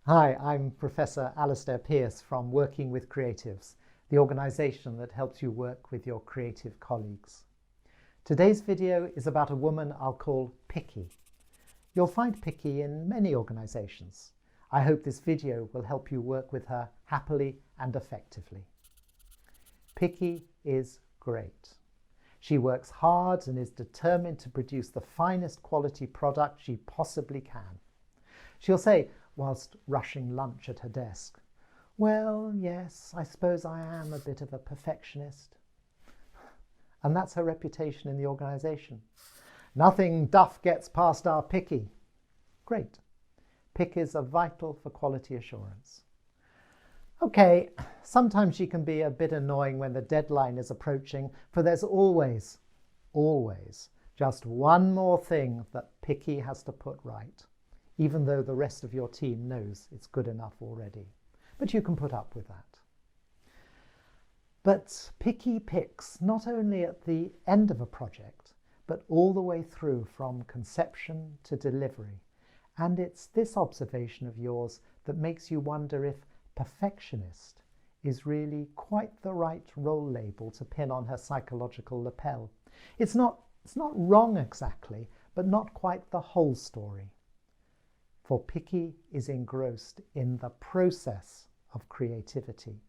Hi, I'm Professor Alastair Pearce from Working with Creatives, the organisation that helps you work with your creative colleagues. Today's video is about a woman I'll call Picky. You'll find Picky in many organisations. I hope this video will help you work with her happily and effectively. Picky is great. She works hard and is determined to produce the finest quality product she possibly can. She'll say, whilst rushing lunch at her desk, "Well, yes, I suppose I am a bit of a perfectionist." And that's her reputation in the organisation. Nothing duff gets past our Picky. Great. Pickies are vital for quality assurance. Okay, sometimes she can be a bit annoying when the deadline is approaching, for there's always just one more thing that Picky has to put right, even though the rest of your team knows it's good enough already. But you can put up with that. But Picky picks not only at the end of a project, but all the way through from conception to delivery. And it's this observation of yours that makes you wonder if perfectionist is really quite the right role label to pin on her psychological lapel. It's not wrong exactly, but not quite the whole story. For Picky is engrossed in the process of creativity.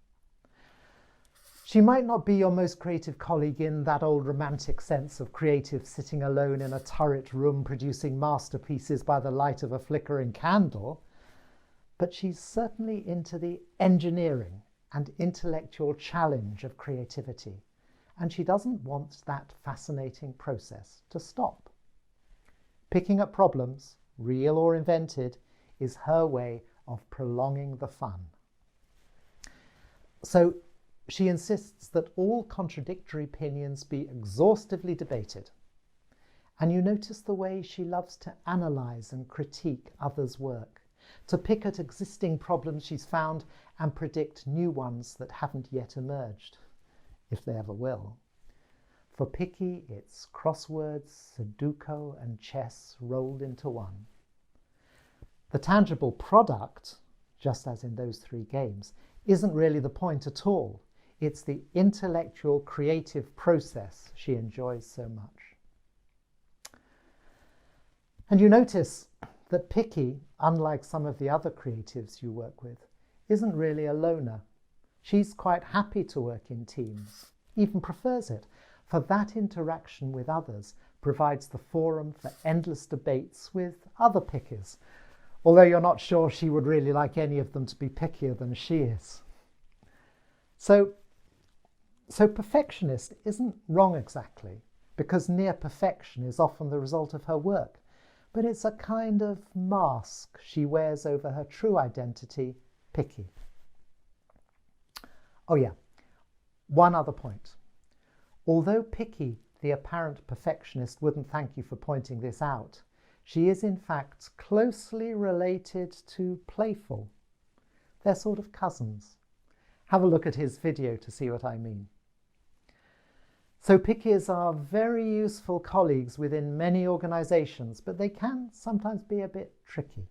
She might not be your most creative colleague in that old romantic sense of creative sitting alone in a turret room producing masterpieces by the light of a flickering candle, but she's certainly into the engineering and intellectual challenge of creativity, and she doesn't want that fascinating process to stop. Picking up problems, real or invented, is her way of prolonging the fun. So she insists that all contradictory opinions be exhaustively debated. And you notice the way she loves to analyse and critique others' work, to pick at existing problems she's found and predict new ones that haven't yet emerged, if they ever will. For Picky, it's crosswords, Sudoku, and chess rolled into one. The tangible product, just as in those three games, isn't really the point at all. It's the intellectual, creative process she enjoys so much. And you notice that Picky, unlike some of the other creatives you work with, isn't really a loner. She's quite happy to work in teams, even prefers it, for that interaction with others provides the forum for endless debates with other Pickies, although you're not sure she would really like any of them to be pickier than she is. So perfectionist isn't wrong exactly, because near perfection is often the result of her work, but it's a kind of mask she wears over her true identity, Picky. Oh yeah, one other point. Although Picky, the apparent perfectionist, wouldn't thank you for pointing this out, she is in fact closely related to Playful. They're sort of cousins. Have a look at his video to see what I mean. So Pickies are very useful colleagues within many organisations, but they can sometimes be a bit tricky.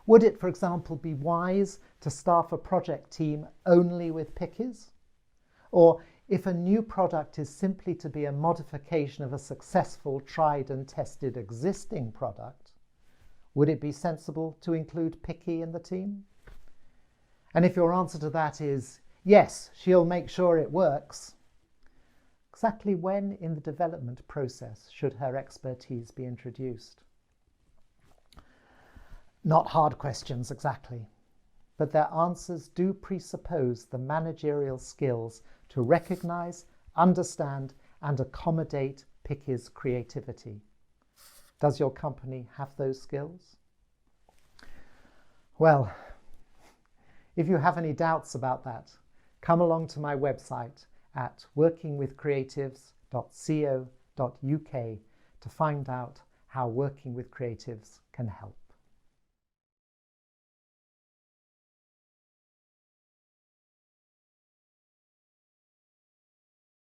Would it, for example, be wise to staff a project team only with Pickies? Or if a new product is simply to be a modification of a successful, tried and tested existing product, would it be sensible to include Picky in the team? And if your answer to that is yes, she'll make sure it works, exactly when in the development process should her expertise be introduced? Not hard questions exactly, but their answers do presuppose the managerial skills to recognise, understand and accommodate Picky's creativity. Does your company have those skills? Well, if you have any doubts about that, come along to my website at workingwithcreatives.co.uk to find out how working with creatives can help.